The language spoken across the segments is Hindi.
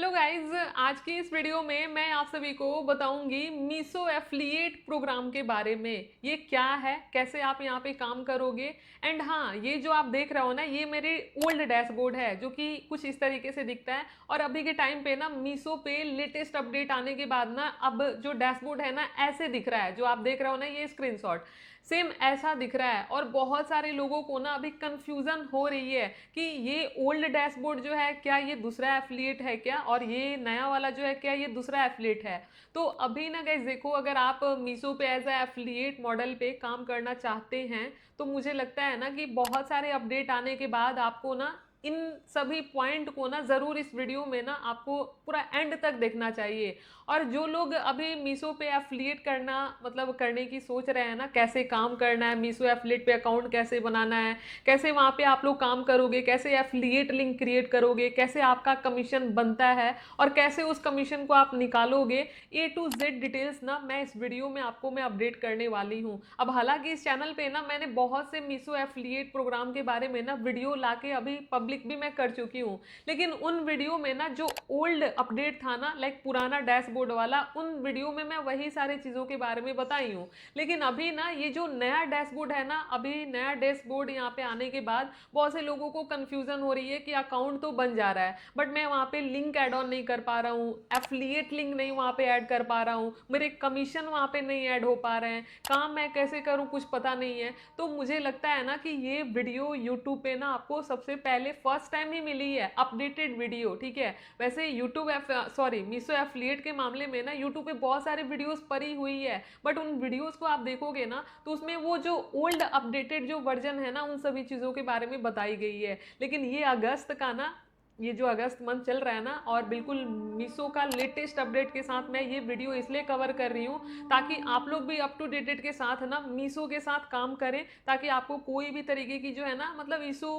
हेलो गाइस, आज की इस वीडियो में मैं आप सभी को बताऊंगी मीशो एफिलिएट प्रोग्राम के बारे में। ये क्या है, कैसे आप यहाँ पे काम करोगे। एंड हाँ, ये जो आप देख रहे हो ना, ये मेरे ओल्ड डैशबोर्ड है जो कि कुछ इस तरीके से दिखता है। और अभी के टाइम पे ना मीशो पे लेटेस्ट अपडेट आने के बाद ना अब जो डैशबोर्ड है ना ऐसे दिख रहा है। जो आप देख रहे हो ना, ये स्क्रीनशॉट सेम ऐसा दिख रहा है। और बहुत सारे लोगों को ना अभी कंफ्यूजन हो रही है कि ये ओल्ड डैशबोर्ड जो है क्या ये दूसरा एफिलिएट है क्या, और ये नया वाला जो है क्या ये दूसरा एफिलिएट है। तो अभी ना गाइस देखो, अगर आप मीशो पे एज ए एफिलिएट मॉडल पे काम करना चाहते हैं तो मुझे लगता है ना कि बहुत सारे अपडेट आने के बाद आपको ना इन सभी पॉइंट को ना ज़रूर इस वीडियो में ना आपको पूरा एंड तक देखना चाहिए। और जो लोग अभी मीशो पे एफिलिएट करना मतलब करने की सोच रहे हैं ना, कैसे काम करना है, मीशो एफिलिएट पे अकाउंट कैसे बनाना है, कैसे वहाँ पे आप लोग काम करोगे, कैसे एफिलिएट लिंक क्रिएट करोगे, कैसे आपका कमीशन बनता है और कैसे उस कमीशन को आप निकालोगे, ए टू जेड डिटेल्स ना मैं इस वीडियो में आपको मैं अपडेट करने वाली हूँ। अब हालांकि इस चैनल पे ना मैंने बहुत से मीशो एफिलिएट प्रोग्राम के बारे में ना वीडियो लाके अभी पब्लिक भी मैं कर चुकी हूँ, लेकिन उन वीडियो में ना जो ओल्ड अपडेट था ना, लाइक पुराना डैशबोर्ड वाला, उन वीडियो में मैं वही सारी चीज़ों के बारे में बताई हूँ। लेकिन अभी ना ये जो नया डैशबोर्ड है ना, अभी नया डैशबोर्ड यहाँ पे आने के बाद बहुत से लोगों को कंफ्यूजन हो रही है कि अकाउंट तो बन जा रहा है बट मैं वहाँ पे लिंक ऐड ऑन नहीं कर पा रहा हूँ, एफिलिएट लिंक नहीं वहाँ पे ऐड कर पा रहा हूँ, मेरे कमीशन वहाँ पे नहीं ऐड हो पा रहे हैं, काम मैं कैसे करूँ कुछ पता नहीं है। तो मुझे लगता है ना कि ये वीडियो यूट्यूब पे ना आपको सबसे पहले फर्स्ट टाइम ही मिली है, अपडेटेड वीडियो, ठीक है। वैसे यूट्यूब सॉरी मीशो एफिलिएट के मामले में ना यूट्यूब पे बहुत सारे वीडियोस पड़ी हुई है, बट उन वीडियोस को आप देखोगे ना तो उसमें वो जो ओल्ड अपडेटेड जो वर्जन है ना उन सभी चीज़ों के बारे में बताई गई है। लेकिन ये अगस्त का ना, ये जो अगस्त मंथ चल रहा है ना, और बिल्कुल मीशो का लेटेस्ट अपडेट के साथ मैं ये वीडियो इसलिए कवर कर रही हूँ ताकि आप लोग भी अप टू डेटेड के साथ ना मीशो के साथ काम करें, ताकि आपको कोई भी तरीके की जो है ना मतलब इशू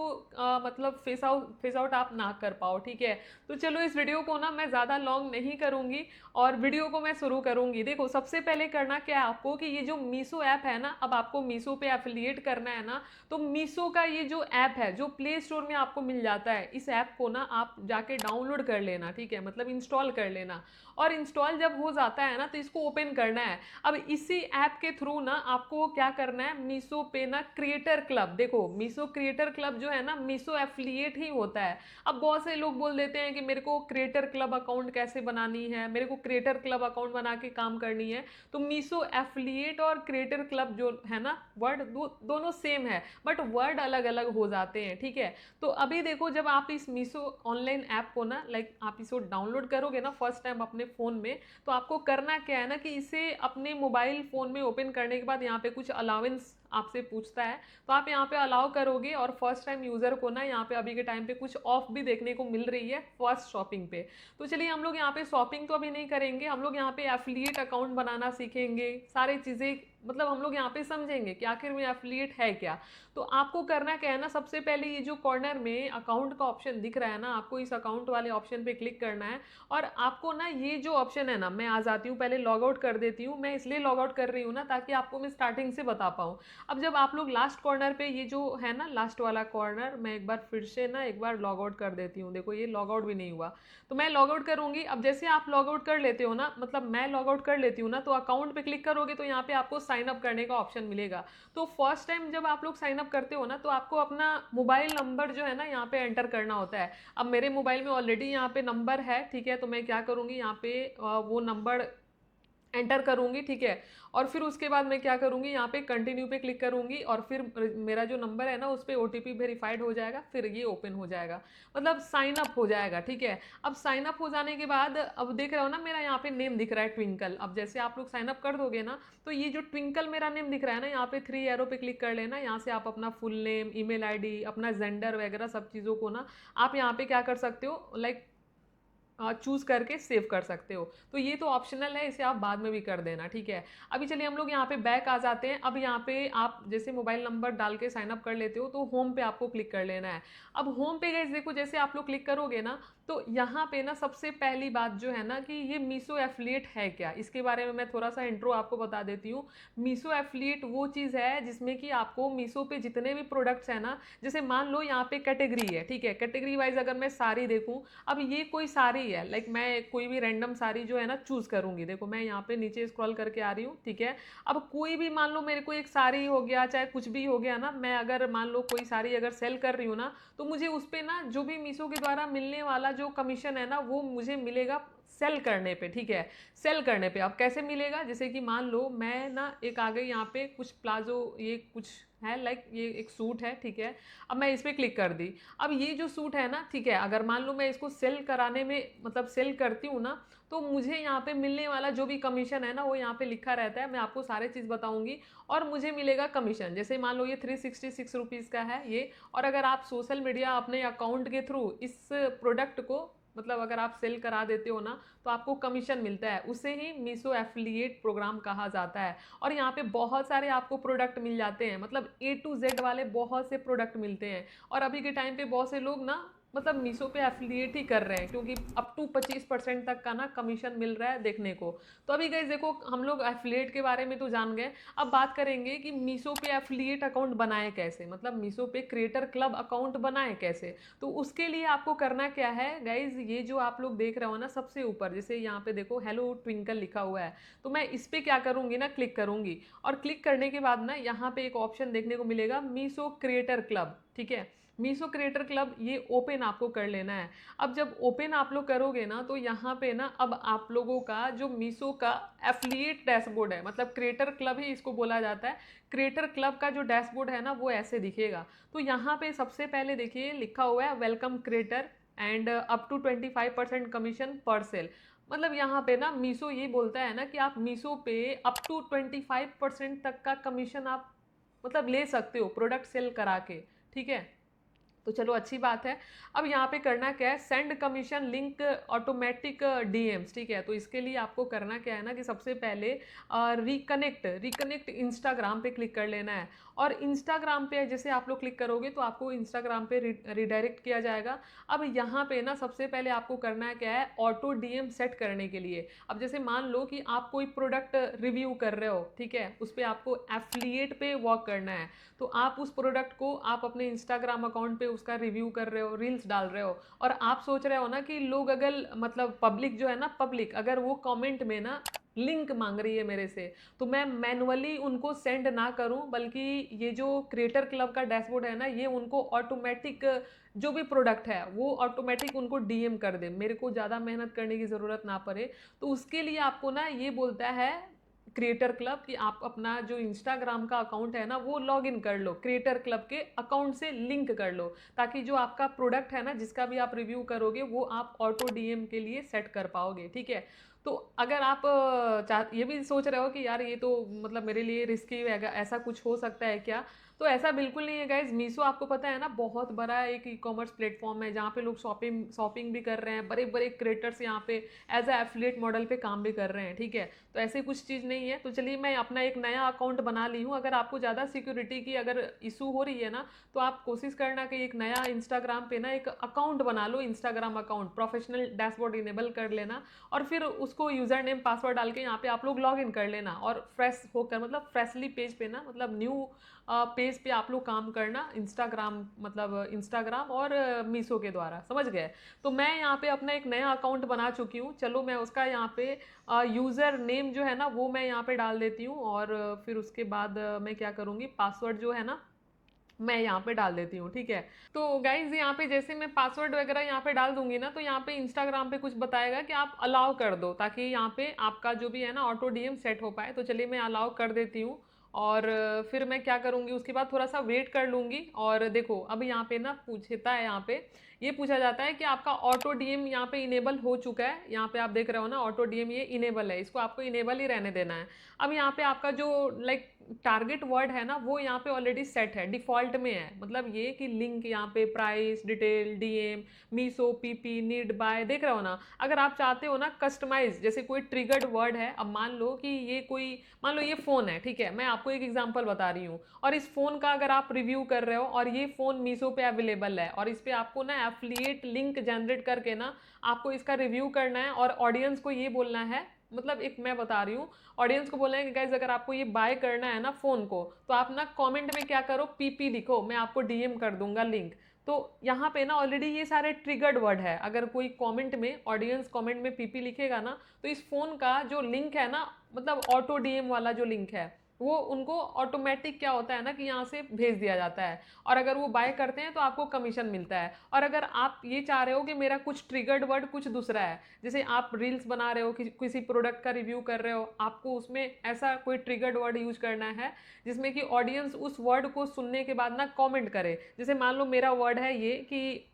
मतलब फेस आउट आप ना कर पाओ, ठीक है। तो चलो इस वीडियो को ना मैं ज़्यादा लॉन्ग नहीं करूँगी और वीडियो को मैं शुरू करूँगी। देखो, सबसे पहले करना क्या है आपको कि ये जो मीशो ऐप है ना, अब आपको मीशो पे एफिलिएट करना है ना, तो मीशो का ये जो ऐप है जो प्ले स्टोर में आपको मिल जाता है, इस ऐप को ना आप जाके डाउनलोड कर लेना, ठीक है, मतलब इंस्टॉल कर लेना। और इंस्टॉल जब हो जाता है ना तो इसको ओपन करना है। अब इसी ऐप के थ्रू ना आपको क्या करना है, मीशो पे ना क्रिएटर क्लब, देखो मीशो क्रिएटर क्लब जो है ना मीशो एफिलिएट ही होता है। अब बहुत से लोग बोल देते हैं कि मेरे को क्रिएटर क्लब अकाउंट कैसे बनानी है, मेरे को क्रिएटर क्लब अकाउंट बना के काम करनी है। तो मीशो एफिलिएट और क्रिएटर क्लब जो है ना, वर्ड दोनों सेम है बट वर्ड अलग अलग हो जाते हैं, ठीक है। तो अभी देखो, जब आप इस मीशो ऑनलाइन ऐप को ना लाइक आप इसको डाउनलोड करोगे ना फर्स्ट टाइम अपने फ़ोन में, तो आपको करना क्या है ना कि इसे अपने मोबाइल फ़ोन में ओपन करने के बाद यहाँ पे कुछ अलाउंस आपसे पूछता है, तो आप यहाँ पे अलाउ करोगे। और फर्स्ट टाइम यूज़र को ना यहाँ पे अभी के टाइम पे कुछ ऑफ भी देखने को मिल रही है फर्स्ट शॉपिंग पे। तो चलिए, हम लोग यहाँ पे शॉपिंग तो अभी नहीं करेंगे, हम लोग यहाँ पे एफिलिएट अकाउंट बनाना सीखेंगे, सारी चीज़ें मतलब हम लोग यहाँ पे समझेंगे कि आखिर में एफिलिएट है क्या। तो आपको करना क्या है ना, सबसे पहले ये जो कॉर्नर में अकाउंट का ऑप्शन दिख रहा है ना, आपको इस अकाउंट वाले ऑप्शन पे क्लिक करना है। और आपको ना ये जो ऑप्शन है ना, मैं आ जाती हूँ, पहले लॉग आउट कर देती हूँ, मैं इसलिए लॉग आउट कर रही हूँ ना ताकि आपको मैं स्टार्टिंग से बता पाऊँ। अब जब आप लोग लास्ट कॉर्नर पे, ये जो है ना लास्ट वाला कॉर्नर, मैं एक बार फिर से ना एक बार लॉग आउट कर देती हूँ। देखो, ये लॉग आउट भी नहीं हुआ, तो मैं लॉग आउट करूंगी। अब जैसे आप लॉग आउट कर लेते हो ना, मतलब मैं लॉग आउट कर लेती हूँ ना, तो अकाउंट पे क्लिक करोगे तो यहाँ पे आपको साइन अप करने का ऑप्शन मिलेगा। तो फर्स्ट टाइम जब आप लोग साइन अप करते हो ना, तो आपको अपना मोबाइल नंबर जो है ना यहाँ पे एंटर करना होता है। अब मेरे मोबाइल में ऑलरेडी यहाँ पे नंबर है, ठीक है, तो मैं क्या करूँगी, यहाँ पे वो नंबर एंटर करूंगी, ठीक है। और फिर उसके बाद मैं क्या करूंगी, यहाँ पे कंटिन्यू पे क्लिक करूंगी और फिर मेरा जो नंबर है ना उस पर ओटीपी वेरीफाइड हो जाएगा, फिर ये ओपन हो जाएगा, मतलब साइन अप हो जाएगा, ठीक है। अब साइन अप हो जाने के बाद अब देख रहे हो ना, मेरा यहाँ पे नेम दिख रहा है ट्विंकल। अब जैसे आप लोग साइन अप कर दोगे ना, तो ये जो ट्विंकल मेरा नेम दिख रहा है ना, यहाँ पे 3 एरो पे क्लिक कर लेना। यहाँ से आप अपना फुल नेम, ईमेल आईडी, अपना जेंडर वगैरह सब चीज़ों को ना आप यहाँ पे क्या कर सकते हो, लाइक चूज करके सेव कर सकते हो। तो ये तो ऑप्शनल है, इसे आप बाद में भी कर देना, ठीक है। अभी चलिए हम लोग यहाँ पे बैक आ जाते हैं। अब यहाँ पे आप जैसे मोबाइल नंबर डाल के साइन अप कर लेते हो तो होम पे आपको क्लिक कर लेना है। अब होम पे गाइस देखो, जैसे आप लोग क्लिक करोगे ना, तो यहाँ पे ना सबसे पहली बात जो है ना कि ये मीशो एफिलिएट है क्या, इसके बारे में मैं थोड़ा सा इंट्रो आपको बता देती हूँ। मीशो एफिलिएट वो चीज़ है जिसमें कि आपको मीशो पे जितने भी प्रोडक्ट्स हैं ना, जैसे मान लो यहाँ पे कैटेगरी है, ठीक है, कैटेगरी वाइज अगर मैं साड़ी देखूँ, अब ये कोई साड़ी साड़ी है, लाइक मैं कोई भी रैंडम साड़ी जो है ना चूज़ करूँगी। देखो मैं यहाँ पे नीचे स्क्रॉल करके आ रही हूँ, ठीक है। अब कोई भी मान लो मेरे को एक साड़ी हो गया, चाहे कुछ भी हो गया ना, मैं अगर मान लो कोई साड़ी अगर सेल कर रही हूँ ना, तो मुझे उस पे ना जो भी मीशो के द्वारा मिलने वाला जो कमीशन है ना, वो मुझे मिलेगा सेल करने पे, ठीक है। सेल करने पे अब कैसे मिलेगा, जैसे कि मान लो मैं ना एक आ गई यहाँ पे कुछ प्लाजो, ये कुछ है लाइक ये एक सूट है, ठीक है। अब मैं इस पर क्लिक कर दी। अब ये जो सूट है ना, ठीक है, अगर मान लो मैं इसको सेल कराने में मतलब सेल करती हूँ ना, तो मुझे यहाँ पे मिलने वाला जो भी कमीशन है ना, वो यहाँ पे लिखा रहता है। मैं आपको सारे चीज़ बताऊंगी और मुझे मिलेगा कमीशन। जैसे मान लो ये 366 रुपीज़ का है ये। और अगर आप सोशल मीडिया अपने अकाउंट के थ्रू इस प्रोडक्ट को मतलब अगर आप सेल करा देते हो ना, तो आपको कमीशन मिलता है, उसे ही मीशो एफिलिएट प्रोग्राम कहा जाता है। और यहाँ पे बहुत सारे आपको प्रोडक्ट मिल जाते हैं, मतलब A to Z वाले बहुत से प्रोडक्ट मिलते हैं। और अभी के टाइम पे बहुत से लोग ना मतलब मीशो पे एफिलिएट ही कर रहे हैं, क्योंकि अप टू 25% तक का ना कमीशन मिल रहा है देखने को। तो अभी गाइस देखो, हम लोग एफिलिएट के बारे में तो जान गए। अब बात करेंगे कि मीशो पे एफिलिएट अकाउंट बनाए कैसे, मतलब मीशो पे क्रिएटर क्लब अकाउंट बनाए कैसे। तो उसके लिए आपको करना क्या है गाइज, ये जो आप लोग देख रहे हो ना सबसे ऊपर, जैसे यहाँ पे देखो हेलो ट्विंकल लिखा हुआ है, तो मैं इस पे क्या करूंगी ना, क्लिक करूंगी। और क्लिक करने के बाद ना यहाँ पे एक ऑप्शन देखने को मिलेगा मीशो क्रिएटर क्लब, ठीक है। मीशो क्रिएटर क्लब ये ओपन आपको कर लेना है। अब जब ओपन आप लोग करोगे ना, तो यहाँ पे ना अब आप लोगों का जो मीशो का एफिलिएट डैशबोर्ड है, मतलब क्रिएटर क्लब ही इसको बोला जाता है। क्रिएटर क्लब का जो डैशबोर्ड है ना, वो ऐसे दिखेगा। तो यहाँ पे सबसे पहले देखिए लिखा हुआ है welcome creator and up to 25% commission पर सेल। मतलब यहाँ पे ना मीशो ये बोलता है ना कि आप मीशो पे अप टू 25% तक का कमीशन आप मतलब ले सकते हो प्रोडक्ट सेल करा के, ठीक है। तो चलो अच्छी बात है। अब यहाँ पे करना क्या है, send commission link automatic DMs, ठीक है। तो इसके लिए आपको करना क्या है ना कि सबसे पहले रिकनेक्ट इंस्टाग्राम पे क्लिक कर लेना है। और इंस्टाग्राम पे जैसे आप लोग क्लिक करोगे तो आपको इंस्टाग्राम पे रिडायरेक्ट किया जाएगा। अब यहाँ पे ना सबसे पहले आपको करना है क्या है, ऑटो डीएम सेट करने के लिए। अब जैसे मान लो कि आप कोई प्रोडक्ट रिव्यू कर रहे हो, ठीक है, उस पर आपको एफिलिएट पे वर्क करना है। तो आप उस प्रोडक्ट को आप अपने इंस्टाग्राम अकाउंट पे उसका रिव्यू कर रहे हो, रील्स डाल रहे हो, और आप सोच रहे हो ना कि लोग अगर मतलब पब्लिक जो है ना, पब्लिक अगर वो कमेंट में ना लिंक मांग रही है मेरे से, तो मैं मैनुअली उनको सेंड ना करूं, बल्कि ये जो क्रिएटर क्लब का डैशबोर्ड है ना, ये उनको ऑटोमेटिक जो भी प्रोडक्ट है वो ऑटोमेटिक उनको डीएम कर दे, मेरे को ज़्यादा मेहनत करने की ज़रूरत ना पड़े। तो उसके लिए आपको ना ये बोलता है क्रिएटर क्लब कि आप अपना जो इंस्टाग्राम का अकाउंट है ना, वो लॉग इन कर लो, क्रिएटर क्लब के अकाउंट से लिंक कर लो, ताकि जो आपका प्रोडक्ट है ना जिसका भी आप रिव्यू करोगे वो आप ऑटो डीएम के लिए सेट कर पाओगे, ठीक है। तो अगर आप ये भी सोच रहे हो कि यार ये तो मतलब मेरे लिए रिस्की है, ऐसा कुछ हो सकता है क्या, तो ऐसा बिल्कुल नहीं है गाइज। मीशो आपको पता है ना बहुत बड़ा एक ई कॉमर्स प्लेटफॉर्म है, जहाँ पे लोग शॉपिंग भी कर रहे हैं, बड़े बड़े क्रिएटर्स यहाँ पे एज ए एफिलिएट मॉडल पे काम भी कर रहे हैं, ठीक है। तो ऐसे कुछ चीज़ नहीं है। तो चलिए मैं अपना एक नया अकाउंट बना ली हूँ। अगर आपको ज़्यादा सिक्योरिटी की अगर इशू हो रही है ना, तो आप कोशिश करना कि एक नया इंस्टाग्राम पे ना एक अकाउंट बना लो, Instagram account professional dashboard enable कर लेना, और फिर उसको यूज़र नेम पासवर्ड डाल के यहाँ पे आप लोग लॉग इन कर लेना, और फ्रेश होकर मतलब फ्रेशली पेज पे ना मतलब न्यू पेज पे आप लोग काम करना, इंस्टाग्राम मतलब इंस्टाग्राम और मीशो के द्वारा, समझ गए। तो मैं यहाँ पे अपना एक नया अकाउंट बना चुकी हूँ। चलो मैं उसका यहाँ पे यूज़र नेम जो है ना वो मैं यहाँ पे डाल देती हूँ, और फिर उसके बाद मैं क्या करूँगी, पासवर्ड जो है ना मैं यहाँ पे डाल देती हूँ, ठीक है। तो गाइज यहाँ पे जैसे मैं पासवर्ड वगैरह यहाँ पे डाल दूंगी ना, तो यहाँ पे इंस्टाग्राम पे कुछ बताएगा कि आप अलाउ कर दो, ताकि यहाँ पे आपका जो भी है ना ऑटो डीएम सेट हो पाए। तो चलिए मैं अलाउ कर देती हूँ, और फिर मैं क्या करूँगी उसके बाद थोड़ा सा वेट कर लूँगी। और देखो अब यहाँ पे ना पूछता है, यहाँ पे ये पूछा जाता है कि आपका ऑटो डीएम यहाँ पे इनेबल हो चुका है। यहाँ पे आप देख रहे हो ना ऑटो डीएम ये इनेबल है, इसको आपको इनेबल ही रहने देना है। अब यहाँ पे आपका जो लाइक टारगेट वर्ड है ना, वो यहाँ पे ऑलरेडी सेट है, डिफॉल्ट में है। मतलब ये कि लिंक यहाँ पे price detail DM Meesho PP need bye, देख रहे हो ना। अगर आप चाहते हो ना कस्टमाइज, जैसे कोई ट्रिगर्ड वर्ड है, अब मान लो कि ये कोई, मान लो ये फ़ोन है, ठीक है, मैं आपको एक एग्जांपल बता रही हूँ, और इस फ़ोन का अगर आप रिव्यू कर रहे हो और ये फ़ोन मीशो पे अवेलेबल है, और इस पर आपको ना एफिलिएट लिंक जनरेट करके ना आपको इसका रिव्यू करना है, और ऑडियंस को ये बोलना है, मतलब एक मैं बता रही हूँ, ऑडियंस को बोलना है कि गाइज अगर आपको ये बाय करना है ना फ़ोन को, तो आप ना कमेंट में क्या करो, पीपी लिखो, मैं आपको डीएम कर दूंगा लिंक। तो यहाँ पे ना ऑलरेडी ये सारे ट्रिगर्ड वर्ड है। अगर कोई कमेंट में, ऑडियंस कमेंट में पीपी लिखेगा ना, तो इस फोन का जो लिंक है ना, मतलब ऑटो डीएम वाला जो लिंक है, वो उनको ऑटोमेटिक क्या होता है ना कि यहाँ से भेज दिया जाता है, और अगर वो बाय करते हैं तो आपको कमीशन मिलता है। और अगर आप ये चाह रहे हो कि मेरा कुछ ट्रिगर्ड वर्ड कुछ दूसरा है, जैसे आप रील्स बना रहे हो, किसी प्रोडक्ट का रिव्यू कर रहे हो, आपको उसमें ऐसा कोई ट्रिगर्ड वर्ड यूज करना है जिसमें कि ऑडियंस उस वर्ड को सुनने के बाद ना कमेंट करे। जैसे मान लो मेरा वर्ड है ये कि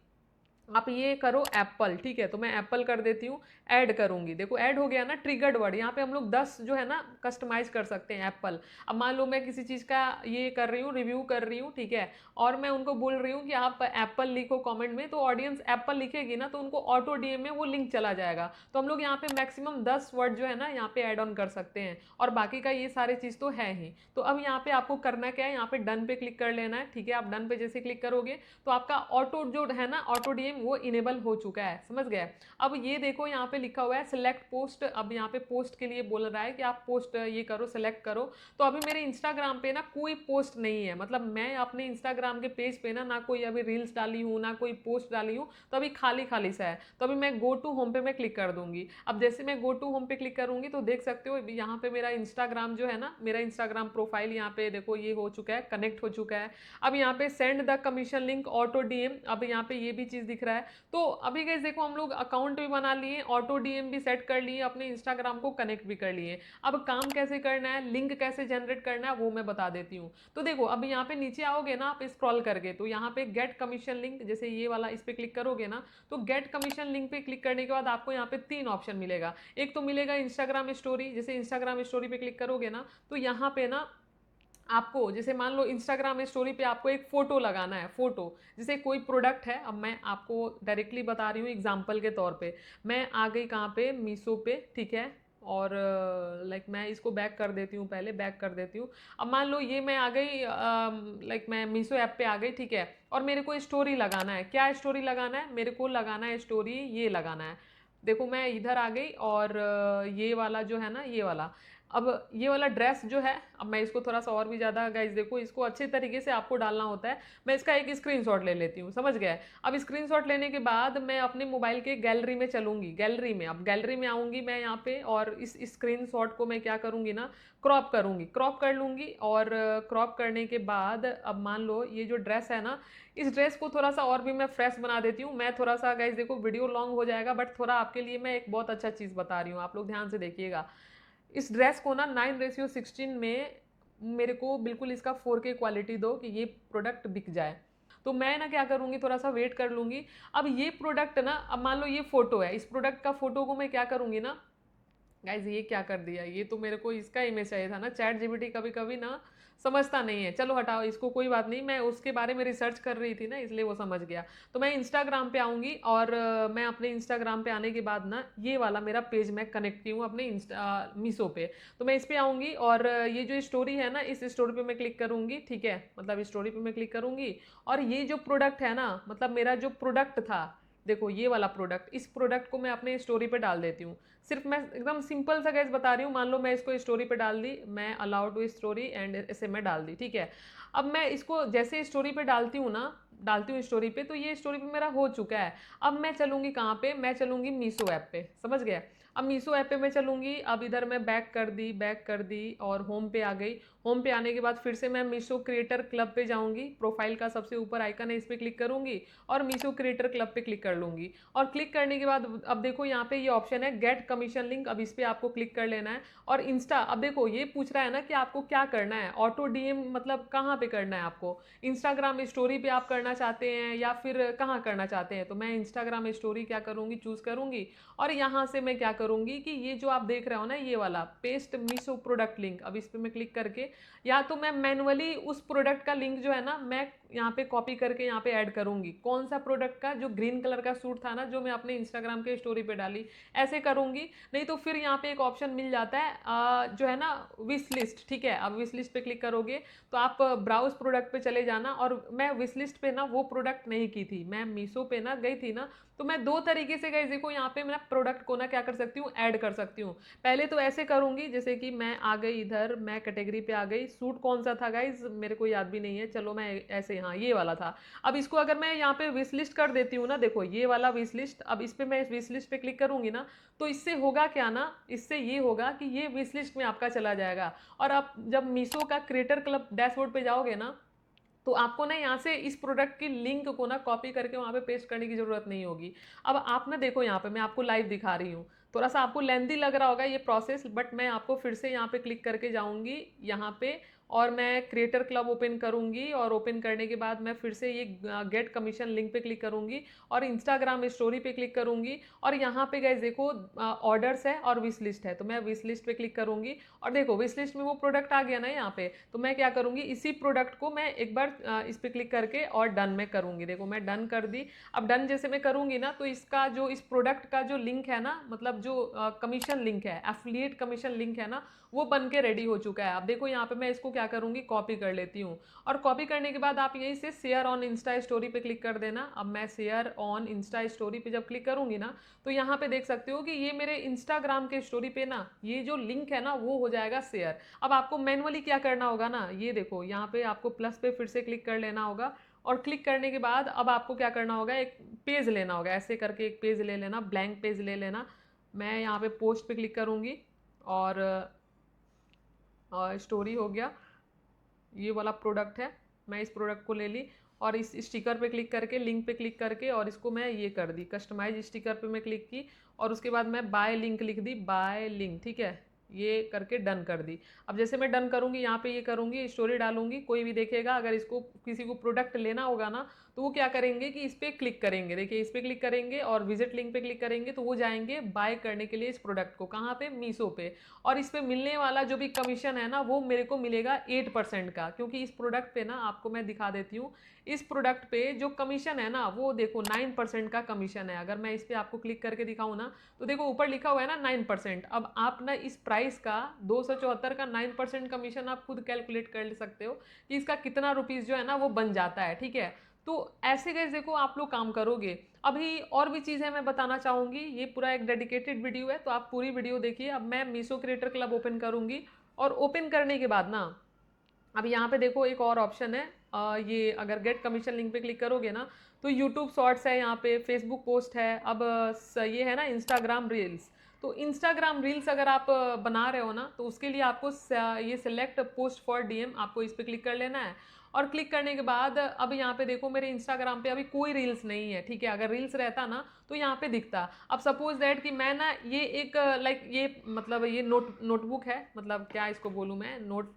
आप ये करो एप्पल, ठीक है, तो मैं एप्पल कर देती हूँ, ऐड करूंगी, देखो ऐड हो गया ना, ट्रिगर्ड वर्ड। यहाँ पे हम लोग 10 जो है ना कस्टमाइज कर सकते हैं एप्पल। अब मान लो मैं किसी चीज़ का ये कर रही हूँ, रिव्यू कर रही हूँ, ठीक है, और मैं उनको बोल रही हूँ कि आप एप्पल लिखो कमेंट में, तो ऑडियंस एप्पल लिखेगी ना, तो उनको ऑटो डीएम में वो लिंक चला जाएगा। तो हम लोग यहाँ पे मैक्सिमम 10 वर्ड जो है ना यहाँ पे ऐड ऑन कर सकते हैं, और बाकी का ये सारे चीज़ तो है ही। तो अब यहाँ पे आपको करना क्या है, यहाँ पे डन पे क्लिक कर लेना है, ठीक है। आप डन पे जैसे क्लिक करोगे तो आपका ऑटो जो है ना, ऑटो डीएम वो इनेबल हो चुका है, समझ गए। अब ये देखो यहाँ पे लिखा हुआ है सिलेक्ट पोस्ट। अब यहाँ पे पोस्ट के लिए बोल रहा है कि आप पोस्ट ये करो, सिलेक्ट करो। तो अभी मेरे इंस्टाग्राम पे ना कोई पोस्ट नहीं है, मतलब मैं अपने इंस्टाग्राम के पेज पे ना कोई अभी रील्स डाली हूँ, ना कोई पोस्ट डाली हूँ, तो अभी खाली खाली सा है। तो अभी मैं गो टू होम पे मैं क्लिक कर दूंगी। अब जैसे मैं गो टू होम पे क्लिक करूंगी तो देख सकते हो यहाँ पे मेरा इंस्टाग्राम जो है ना, मेरा इंस्टाग्राम प्रोफाइल यहाँ पे देखो ये हो चुका है, कनेक्ट हो चुका है। अब यहाँ पे send the commission link auto DM, अब यहाँ पे ये भी चीज दिख रहा है। तो अभी गाइस देखो हम लोग अकाउंट भी बना लिए, ऑटो डीएम भी सेट कर लिए, अपने इंस्टाग्राम को कनेक्ट भी कर लिए। अब काम कैसे करना है, लिंक कैसे जनरेट करना है, वो मैं बता देती हूँ। तो देखो अब यहाँ पे नीचे आओगे ना आप स्क्रॉल करके, तो यहाँ पे गेट कमीशन लिंक, जैसे ये वाला इस पे क्लिक करोगे ना, तो गेट कमीशन लिंक पे क्लिक करने के बाद आपको यहाँ पे 3 ऑप्शन मिलेगा। एक तो मिलेगा इंस्टाग्राम स्टोरी, जैसे इंस्टाग्राम स्टोरी पे क्लिक करोगे ना, तो यहाँ पे ना आपको जैसे मान लो इंस्टाग्राम स्टोरी पे आपको एक फ़ोटो लगाना है, फ़ोटो जैसे कोई प्रोडक्ट है। अब मैं आपको डायरेक्टली बता रही हूँ एग्जांपल के तौर पे, मैं आ गई कहाँ पे, मीशो पे, ठीक है। और लाइक मैं इसको बैक कर देती हूँ, पहले बैक कर देती हूँ। अब मान लो ये मैं आ गई, लाइक मैं मीशो ऐप पे आ गई, ठीक है, और मेरे को स्टोरी लगाना है। क्या स्टोरी लगाना है, मेरे को लगाना है स्टोरी, ये लगाना है। देखो मैं इधर आ गई, और ये वाला जो है ना, ये वाला, अब ये वाला ड्रेस जो है, अब मैं इसको थोड़ा सा और भी ज़्यादा गाइस देखो, इसको अच्छे तरीके से आपको डालना होता है। मैं इसका एक स्क्रीनशॉट ले लेती हूँ, समझ गया। अब स्क्रीनशॉट लेने के बाद मैं अपने मोबाइल के गैलरी में चलूंगी, गैलरी में, अब गैलरी में आऊँगी मैं यहाँ पे, और इस स्क्रीनशॉट को मैं क्या करूँगी ना, क्रॉप करूँगी, क्रॉप कर लूँगी। और क्रॉप करने के बाद अब मान लो ये जो ड्रेस है ना, इस ड्रेस को थोड़ा सा और भी मैं फ्रेश बना देती हूँ। मैं थोड़ा सा गाइस देखो वीडियो लॉन्ग हो जाएगा, बट थोड़ा आपके लिए मैं एक बहुत अच्छा चीज़ बता रही हूँ, आप लोग ध्यान से देखिएगा। इस ड्रेस को ना 9:16 में मेरे को बिल्कुल इसका 4K क्वालिटी दो कि ये प्रोडक्ट बिक जाए। तो मैं ना क्या करूँगी, थोड़ा सा वेट कर लूँगी। अब ये प्रोडक्ट ना, अब मान लो ये फोटो है, इस प्रोडक्ट का फोटो को मैं क्या करूँगी ना, गाइज ये क्या कर दिया, ये तो मेरे को इसका इमेज चाहिए था ना। चैट जीपीटी कभी कभी ना समझता नहीं है, चलो हटाओ इसको, कोई बात नहीं, मैं उसके बारे में रिसर्च कर रही थी ना, इसलिए वो समझ गया। तो मैं इंस्टाग्राम पे आऊँगी, और मैं अपने इंस्टाग्राम पे आने के बाद ना ये वाला मेरा पेज मैं कनेक्ट की हूँ अपने मीशो पे। तो मैं इस पे आऊँगी, और ये जो स्टोरी है ना, इस स्टोरी पे मैं क्लिक करूँगी, ठीक है, मतलब स्टोरी पे मैं क्लिक करूँगी। और ये जो प्रोडक्ट है ना, मतलब मेरा जो प्रोडक्ट था, देखो ये वाला प्रोडक्ट, इस प्रोडक्ट को मैं अपने स्टोरी पे डाल देती हूँ। सिर्फ मैं एकदम सिंपल सा गैस बता रही हूँ, मान लो मैं इसको स्टोरी पे डाल दी, मैं अलाउ टू स्टोरी एंड ऐसे मैं डाल दी, ठीक है। अब मैं इसको जैसे स्टोरी पे डालती हूँ ना, डालती हूँ स्टोरी पे, तो ये स्टोरी पे मेरा हो चुका है। अब मैं चलूँगी कहाँ पे, मैं चलूँगी मीशो ऐप पे, समझ गया। अब मीशो ऐप पे मैं चलूँगी, अब इधर मैं बैक कर दी, बैक कर दी, और होम पे आ गई। होम पे आने के बाद फिर से मैं मीशो क्रिएटर क्लब पे जाऊँगी, प्रोफाइल का सबसे ऊपर आइकन है, इस पर क्लिक करूँगी, और मीशो क्रिएटर क्लब पे क्लिक कर लूँगी। और क्लिक करने के बाद अब देखो यहाँ पे ये ऑप्शन है गेट कमीशन लिंक, अब इस पर आपको क्लिक कर लेना है। और इंस्टा, अब देखो ये पूछ रहा है ना कि आपको क्या करना है, ऑटो डीएम मतलब कहाँ पे करना है आपको, इंस्टाग्राम स्टोरी पे आप करना चाहते हैं या फिर कहाँ करना चाहते हैं। तो मैं इंस्टाग्राम स्टोरी क्या करूँगी, चूज़ करूँगी, और यहाँ से मैं क्या करूँगी कि ये जो आप देख रहे हो ना, ये वाला पेस्ट मीशो प्रोडक्ट लिंक, अब इस पर मैं क्लिक करके, या तो मैं मैनुअली उस प्रोडक्ट का लिंक जो है ना, मैं यहाँ पे कॉपी करके यहाँ पे ऐड करूँगी। कौन सा प्रोडक्ट का, जो ग्रीन कलर का सूट था ना, जो मैं अपने इंस्टाग्राम के स्टोरी पे डाली, ऐसे करूँगी। नहीं तो फिर यहाँ पे एक ऑप्शन मिल जाता है जो है ना विश लिस्ट, ठीक है। अब विश लिस्ट पे क्लिक करोगे तो आप ब्राउज प्रोडक्ट पे चले जाना, और मैं विश लिस्ट पे ना वो प्रोडक्ट नहीं की थी, मैं मीशो पे ना गई थी ना, तो मैं दो तरीके से गाइज देखो यहाँ पे मैं प्रोडक्ट को ना क्या कर सकती हूँ, ऐड कर सकती हूँ। पहले तो ऐसे करूँगी जैसे कि मैं आ गई इधर, मैं कैटेगरी पे आ गई, सूट कौन सा था गाइज मेरे को याद भी नहीं है, चलो मैं ऐसे, हाँ ये वाला था। अब इसको अगर मैं यहाँ पे विश लिस्ट कर देती हूँ ना, देखो ये वाला विश लिस्ट, अब इस पे मैं इस विश लिस्ट पे क्लिक करूंगी ना, तो इससे होगा क्या ना, इससे ये होगा कि ये विश लिस्ट में आपका चला जाएगा। और आप जब मीशो का क्रिएटर क्लब डैशबोर्ड पे जाओगे ना, तो आपको ना यहाँ से इस प्रोडक्ट की लिंक को ना कॉपी करके वहाँ पे पेस्ट करने की ज़रूरत नहीं होगी। अब आप ना देखो यहाँ पे मैं आपको लाइव दिखा रही हूँ, थोड़ा सा आपको लेंथी लग रहा होगा ये प्रोसेस, बट मैं आपको फिर से यहाँ पे क्लिक करके जाऊँगी यहाँ पे, और मैं क्रिएटर क्लब ओपन करूँगी, और ओपन करने के बाद मैं फिर से ये गेट कमीशन लिंक पे क्लिक करूँगी, और इंस्टाग्राम स्टोरी पे क्लिक करूँगी, और यहाँ पे गाइस देखो ऑर्डर्स है और विश लिस्ट है, तो मैं विश लिस्ट पे क्लिक करूँगी, और देखो विश लिस्ट में वो प्रोडक्ट आ गया ना यहाँ पे, तो मैं क्या करूँगी, इसी प्रोडक्ट को मैं एक बार इस पे क्लिक करके और डन में करूँगी। देखो मैं डन कर दी। अब डन जैसे मैं करूँगी ना, तो इसका जो इस प्रोडक्ट का जो लिंक है ना, मतलब जो कमीशन लिंक है, एफिलिएट कमीशन लिंक है ना, वो बन के रेडी हो चुका है। अब देखो यहाँ पे मैं इसको क्या करूँगी, कॉपी कर लेती हूँ, और कॉपी करने के बाद आप यहीं से शेयर ऑन इंस्टा स्टोरी पे क्लिक कर देना। अब मैं शेयर ऑन इंस्टा स्टोरी पे जब क्लिक करूँगी ना, तो यहाँ पे देख सकते हो कि ये मेरे इंस्टाग्राम के स्टोरी पे ना ये जो लिंक है ना वो हो जाएगा शेयर। अब आपको मैनुअली क्या करना होगा ना, ये देखो यहाँ पे आपको प्लस पे फिर से क्लिक कर लेना होगा, और क्लिक करने के बाद अब आपको क्या करना होगा, एक पेज लेना होगा, ऐसे करके एक पेज ले लेना, ब्लैंक पेज ले लेना। मैं यहाँ पे पोस्ट पे क्लिक करूँगी, और स्टोरी हो गया, ये वाला प्रोडक्ट है, मैं इस प्रोडक्ट को ले ली, और इस स्टिकर पे क्लिक करके, लिंक पे क्लिक करके, और इसको मैं ये कर दी कस्टमाइज स्टिकर पे मैं क्लिक की, और उसके बाद मैं बाय लिंक लिख दी, बाय लिंक, ठीक है, ये करके डन कर दी। अब जैसे मैं डन करूँगी, यहाँ पे ये करूँगी, स्टोरी डालूंगी, कोई भी देखेगा, अगर इसको किसी को प्रोडक्ट लेना होगा ना, तो वो क्या करेंगे कि इस पर क्लिक करेंगे, देखिए इस पर क्लिक करेंगे और विजिट लिंक पे क्लिक करेंगे, तो वो जाएंगे बाय करने के लिए इस प्रोडक्ट को, कहाँ पे, मीशो पे। और इस पे मिलने वाला जो भी कमीशन है ना, वो मेरे को मिलेगा 8% का, क्योंकि इस प्रोडक्ट पे ना आपको मैं दिखा देती हूँ, इस प्रोडक्ट पे जो कमीशन है ना वो देखो 9% का कमीशन है। अगर मैं इस पर आपको क्लिक करके दिखाऊँ ना, तो देखो ऊपर लिखा हुआ है ना 9%। अब आप ना इस प्राइस का 274 का 9% कमीशन आप खुद कैलकुलेट कर सकते हो कि इसका कितना रुपीज़ जो है ना वो बन जाता है, ठीक है। तो ऐसे गैस देखो आप लोग काम करोगे। अभी और भी चीज़ें मैं बताना चाहूँगी, ये पूरा एक डेडिकेटेड वीडियो है, तो आप पूरी वीडियो देखिए। अब मैं मीशो क्रिएटर क्लब ओपन करूँगी, और ओपन करने के बाद ना अब यहाँ पे देखो एक और ऑप्शन है, ये अगर गेट कमीशन लिंक पे क्लिक करोगे ना, तो यूट्यूब शॉर्ट्स है, यहाँ पे फेसबुक पोस्ट है, अब ये है ना इंस्टाग्राम रील्स। तो इंस्टाग्राम रील्स अगर आप बना रहे हो ना, तो उसके लिए आपको ये सिलेक्ट पोस्ट फॉर डीएम, आपको इस पर क्लिक कर लेना है। और क्लिक करने के बाद अब यहाँ पे देखो मेरे इंस्टाग्राम पे अभी कोई रील्स नहीं है, ठीक है। अगर रील्स रहता ना तो यहाँ पे दिखता। अब सपोज दैट कि मैं ना ये एक लाइक ये मतलब ये नोटबुक है, मतलब क्या इसको बोलूँ मैं, नोट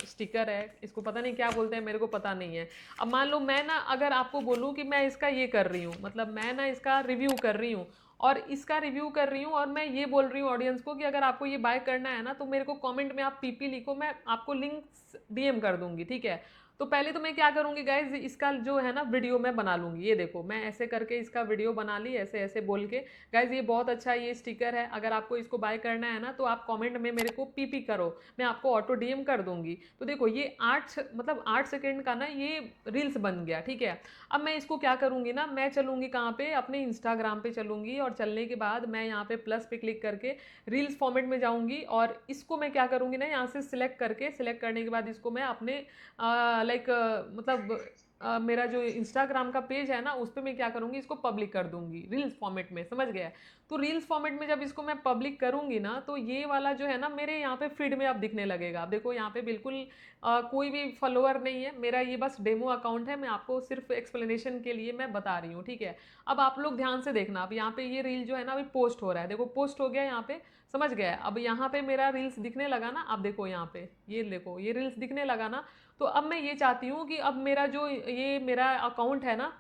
स्टिकर है, इसको पता नहीं क्या बोलते हैं, मेरे को पता नहीं है। अब मान लो मैं ना अगर आपको बोलूँ कि मैं इसका ये कर रही हूँ, मतलब मैं ना इसका रिव्यू कर रही हूँ, और इसका रिव्यू कर रही हूँ, और मैं ये बोल रही हूँ ऑडियंस को कि अगर आपको ये बाय करना है ना, तो मेरे को कमेंट में आप पीपी लिखो, मैं आपको लिंक डीएम कर दूंगी, ठीक है। तो पहले तो मैं क्या करूंगी गाइज, इसका जो है ना वीडियो मैं बना लूंगी। ये देखो मैं ऐसे करके इसका वीडियो बना ली, ऐसे ऐसे बोल के। गाइज ये बहुत अच्छा ये स्टिकर है, अगर आपको इसको बाय करना है ना, तो आप कमेंट में मेरे को पीपी करो, मैं आपको ऑटो डीएम कर दूंगी। तो देखो ये 8 सेकेंड का ना ये रील्स बन गया, ठीक है। अब मैं इसको क्या करूंगी ना, मैं चलूंगी कहाँ पे, अपने इंस्टाग्राम पे चलूंगी, और चलने के बाद मैं यहाँ पे प्लस पे क्लिक करके रील्स फॉर्मेट में जाऊंगी, और इसको मैं क्या करूंगी ना, यहाँ से सिलेक्ट करके, सिलेक्ट करने के बाद इसको मैं अपने लाइक मतलब मेरा जो इंस्टाग्राम का पेज है ना, उस पर मैं क्या करूँगी, इसको पब्लिक कर दूंगी रील्स फॉर्मेट में, समझ गया। तो रील्स फॉर्मेट में जब इसको मैं पब्लिक करूँगी ना, तो ये वाला जो है ना मेरे यहाँ पे फीड में अब दिखने लगेगा। अब देखो यहाँ पे बिल्कुल कोई भी फॉलोअर नहीं है मेरा, ये बस डेमो अकाउंट है, मैं आपको सिर्फ एक्सप्लेनेशन के लिए मैं बता रही हूँ, ठीक है। अब आप लोग ध्यान से देखना, अब यहाँ पे ये रील जो है ना अभी पोस्ट हो रहा है, देखो पोस्ट हो गया यहाँ पे, समझ गया। अब यहाँ पे मेरा रील्स दिखने लगा ना, अब देखो यहाँ पे ये देखो ये रील्स दिखने लगा ना। तो अब मैं ये चाहती हूँ कि अब मेरा जो ये मेरा अकाउंट है ना,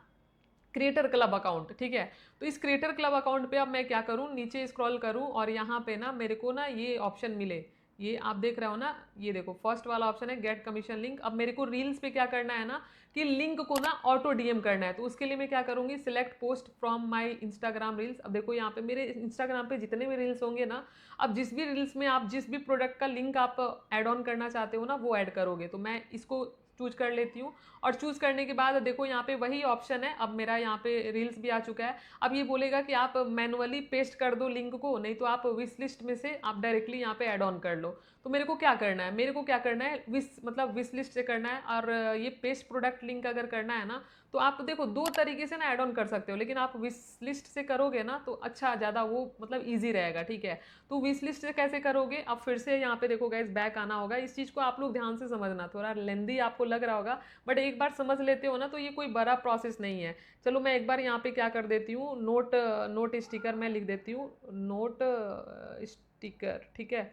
क्रिएटर क्लब अकाउंट, ठीक है। तो इस क्रिएटर क्लब अकाउंट पे अब मैं क्या करूँ, नीचे स्क्रॉल करूँ, और यहाँ पे ना मेरे को ना ये ऑप्शन मिले, ये आप देख रहे हो ना, ये देखो फर्स्ट वाला ऑप्शन है गेट कमीशन लिंक। अब मेरे को रील्स पे क्या करना है ना, कि लिंक को ना ऑटो डीएम करना है। तो उसके लिए मैं क्या करूँगी, select post from my Instagram reels. अब देखो यहाँ पे मेरे इंस्टाग्राम पे जितने भी रील्स होंगे ना, अब जिस भी रील्स में आप जिस भी प्रोडक्ट का लिंक आप ऐड ऑन करना चाहते हो ना, वो ऐड करोगे। तो मैं इसको चूज कर लेती हूँ। और चूज करने के बाद देखो यहाँ पे वही ऑप्शन है, अब मेरा यहाँ पे रील्स भी आ चुका है। अब ये बोलेगा कि आप मैनुअली पेस्ट कर दो लिंक को, नहीं तो आप विश लिस्ट में से आप डायरेक्टली यहाँ पे ऐड ऑन कर लो। तो मेरे को क्या करना है, मेरे को क्या करना है, मतलब विश लिस्ट से करना है। और ये पेस्ट प्रोडक्ट लिंक अगर करना है ना, तो आप देखो दो तरीके से ना ऐड ऑन कर सकते हो, लेकिन आप विश लिस्ट से करोगे ना तो अच्छा ज़्यादा वो मतलब ईजी रहेगा, ठीक है। तो विश लिस्ट से कैसे करोगे, अब फिर से यहाँ पे देखो गाइस बैक आना होगा। इस चीज़ को आप लोग ध्यान से समझना, थोड़ा लेंदी आपको लग रहा होगा, बट एक बार समझ लेते हो ना तो ये कोई बड़ा प्रोसेस नहीं है। चलो मैं एक बार यहाँ पे क्या कर देती हूँ, नोट स्टिकर मैं लिख देती हूँ, नोट स्टिकर, ठीक है।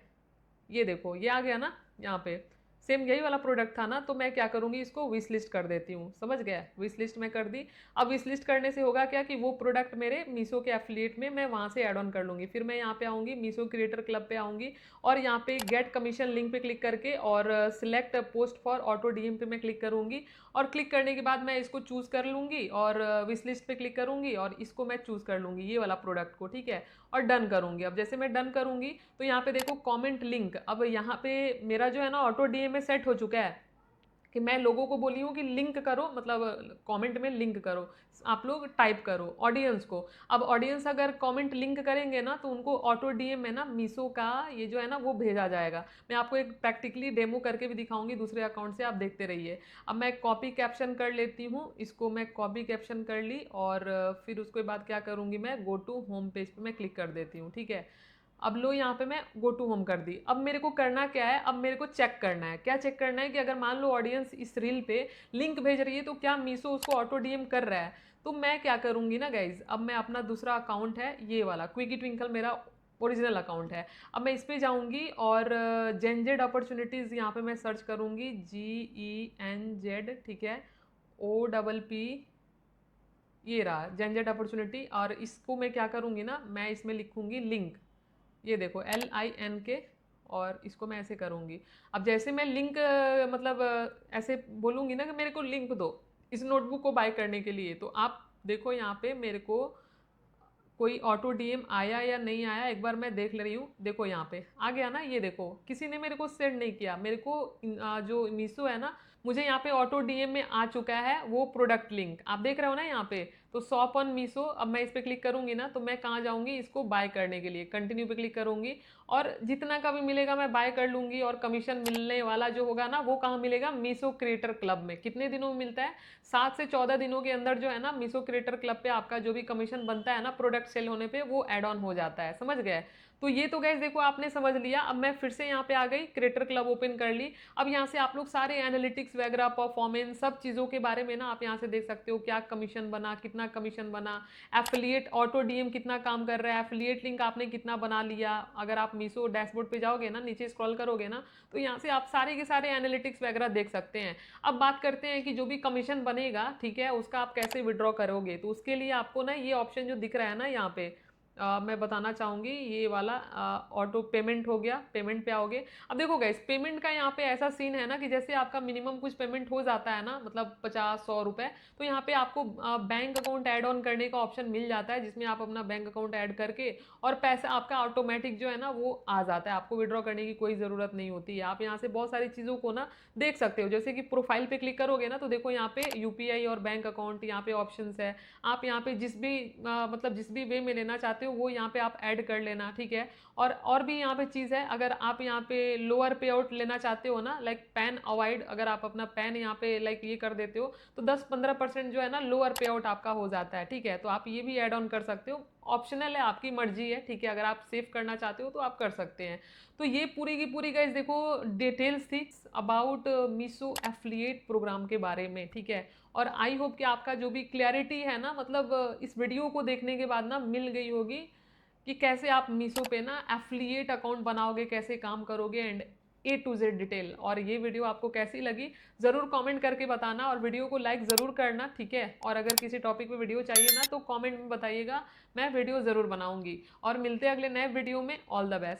ये देखो ये आ गया ना, यहाँ पे सेम यही वाला प्रोडक्ट था ना, तो मैं क्या करूँगी, इसको विश लिस्ट कर देती हूँ। समझ गया, विश लिस्ट में कर दी। अब विश लिस्ट करने से होगा क्या कि वो प्रोडक्ट मेरे मीशो के एफिलिएट में मैं वहाँ से ऐड ऑन कर लूँगी। फिर मैं यहाँ पे आऊँगी, मीशो क्रिएटर क्लब पे आऊँगी, और यहाँ पे गेट कमीशन लिंक पे क्लिक करके और select post for auto DM पे मैं क्लिक करूँगी। और क्लिक करने के बाद मैं इसको चूज़ कर लूँगी और विश लिस्ट पे क्लिक करूँगी और इसको मैं चूज़ कर लूँगी, ये वाला प्रोडक्ट को, ठीक है। और डन करूँगी। अब जैसे मैं डन करूँगी तो यहाँ पे देखो कमेंट लिंक, अब यहाँ पे मेरा जो है ना ऑटो डीएम में सेट हो चुका है कि मैं लोगों को बोली हूँ कि लिंक करो, मतलब कमेंट में लिंक करो, आप लोग टाइप करो ऑडियंस को। अब ऑडियंस अगर कमेंट लिंक करेंगे ना तो उनको ऑटो डीएम में ना मीशो का ये जो है ना वो भेजा जाएगा। मैं आपको एक प्रैक्टिकली डेमो करके भी दिखाऊंगी दूसरे अकाउंट से, आप देखते रहिए। अब मैं कॉपी कैप्शन कर लेती हूँ, इसको मैं कॉपी कैप्शन कर ली और फिर उसके बाद क्या करूँगी, मैं गो टू होम पेज पे मैं क्लिक कर देती हूँ, ठीक है। अब लो यहाँ पे मैं गो टू होम कर दी। अब मेरे को करना क्या है, अब मेरे को चेक करना है, क्या चेक करना है कि अगर मान लो ऑडियंस इस रील पे लिंक भेज रही है तो क्या मीशो उसको ऑटो डीएम कर रहा है। तो मैं क्या करूँगी ना गाइज, अब मैं अपना दूसरा अकाउंट है ये वाला क्विकी ट्विंकल, मेरा ओरिजिनल अकाउंट है। अब मैं इस पर जाऊँगी और जेनजेड अपॉर्चुनिटीज़ यहाँ पे मैं सर्च करूँगी, GENZ, ठीक है, OPP, ये रहा जेनजेड अपॉर्चुनिटी। और इसको मैं क्या करूँगी ना, मैं इसमें लिखूँगी लिंक, ये देखो LINK, और इसको मैं ऐसे करूँगी। अब जैसे मैं लिंक मतलब ऐसे बोलूँगी ना कि मेरे को लिंक दो इस नोटबुक को बाय करने के लिए, तो आप देखो यहाँ पे मेरे को कोई ऑटो डीएम आया या नहीं आया, एक बार मैं देख ले रही हूँ। देखो यहाँ पे आ गया ना, ये देखो किसी ने मेरे को सेंड नहीं किया, मेरे को जो मीशो है ना, मुझे यहाँ पे ऑटो डीएम में आ चुका है वो प्रोडक्ट लिंक, आप देख रहे हो ना यहाँ पे। तो शॉप ऑन मीशो, अब मैं इस पर क्लिक करूंगी ना तो मैं कहाँ जाऊँगी, इसको बाय करने के लिए कंटिन्यू पे क्लिक करूंगी, और जितना का भी मिलेगा मैं बाय कर लूँगी। और कमीशन मिलने वाला जो होगा ना वो कहाँ मिलेगा, मीशो क्रिएटर क्लब में। कितने दिनों में मिलता है, 7 से 14 दिनों के अंदर जो है ना मीशो क्रिएटर क्लब पे आपका जो भी कमीशन बनता है ना प्रोडक्ट सेल होने पे, वो ऐड ऑन हो जाता है। समझ गए। तो ये तो गैस देखो आपने समझ लिया। अब मैं फिर से यहाँ पे आ गई, क्रिएटर क्लब ओपन कर ली। अब यहाँ से आप लोग सारे एनालिटिक्स वगैरह, परफॉर्मेंस, सब चीज़ों के बारे में ना आप यहाँ से देख सकते हो, क्या कमीशन बना, कितना कमीशन बना, एफिलिएट ऑटो डीएम कितना काम कर रहा है, एफिलिएट लिंक आपने कितना बना लिया। अगर आप मीशो डैशबोर्ड पे जाओगे ना, नीचे स्क्रॉल करोगे ना, तो यहाँ से आप सारे के सारे एनालिटिक्स वगैरह देख सकते हैं। अब बात करते हैं कि जो भी कमीशन बनेगा, ठीक है, उसका आप कैसे विड्रॉ करोगे। तो उसके लिए आपको ना ये ऑप्शन जो दिख रहा है ना यहाँ पे, मैं बताना चाहूँगी, ये वाला ऑटो पेमेंट हो गया, पेमेंट पे आओगे। अब देखो गाइस, पेमेंट का यहाँ पे ऐसा सीन है ना कि जैसे आपका मिनिमम कुछ पेमेंट हो जाता है ना, मतलब 50-100 रुपए, तो यहाँ पे आपको बैंक अकाउंट ऐड ऑन करने का ऑप्शन मिल जाता है, जिसमें आप अपना बैंक अकाउंट ऐड करके और पैसा आपका ऑटोमेटिक जो है ना वो आ जाता है, आपको विड्रॉ करने की कोई ज़रूरत नहीं होती है। आप यहाँ से बहुत सारी चीज़ों को ना देख सकते हो, जैसे कि प्रोफाइल पे क्लिक करोगे ना तो देखो यहाँ पे UPI और बैंक अकाउंट यहाँ पे ऑप्शन है। आप यहाँ पे जिस भी मतलब जिस भी वे में लेना चाहते हो वो यहाँ पे आप ऐड कर लेना, ठीक है। और भी यहाँ पे चीज़ है, अगर आप यहाँ पे लोअर पे आउट लेना चाहते हो ना, लाइक पैन अवॉइड, अगर आप अपना पैन यहाँ पे लाइक ये कर देते हो तो 10-15% जो है ना लोअर पे आउट आपका हो जाता है, ठीक है। तो आप ये भी ऐड ऑन कर सकते हो, ऑप्शनल है, आपकी मर्जी है, ठीक है। अगर आप सेव करना चाहते हो तो आप कर सकते हैं। तो ये पूरी की पूरी गाइस देखो डिटेल्स थी अबाउट मीशो एफिलिएट प्रोग्राम के बारे में, ठीक है। और आई होप कि आपका जो भी क्लैरिटी है ना, मतलब इस वीडियो को देखने के बाद ना मिल गई होगी कि कैसे आप मीशो पे ना एफिलिएट अकाउंट बनाओगे, कैसे काम करोगे, and A to Z detail. और ये वीडियो आपको कैसी लगी ज़रूर कमेंट करके बताना, और वीडियो को लाइक ज़रूर करना, ठीक है। और अगर किसी टॉपिक पे वीडियो चाहिए ना तो कमेंट में बताइएगा, मैं वीडियो ज़रूर बनाऊंगी। और मिलते हैं अगले नए वीडियो में। All the best.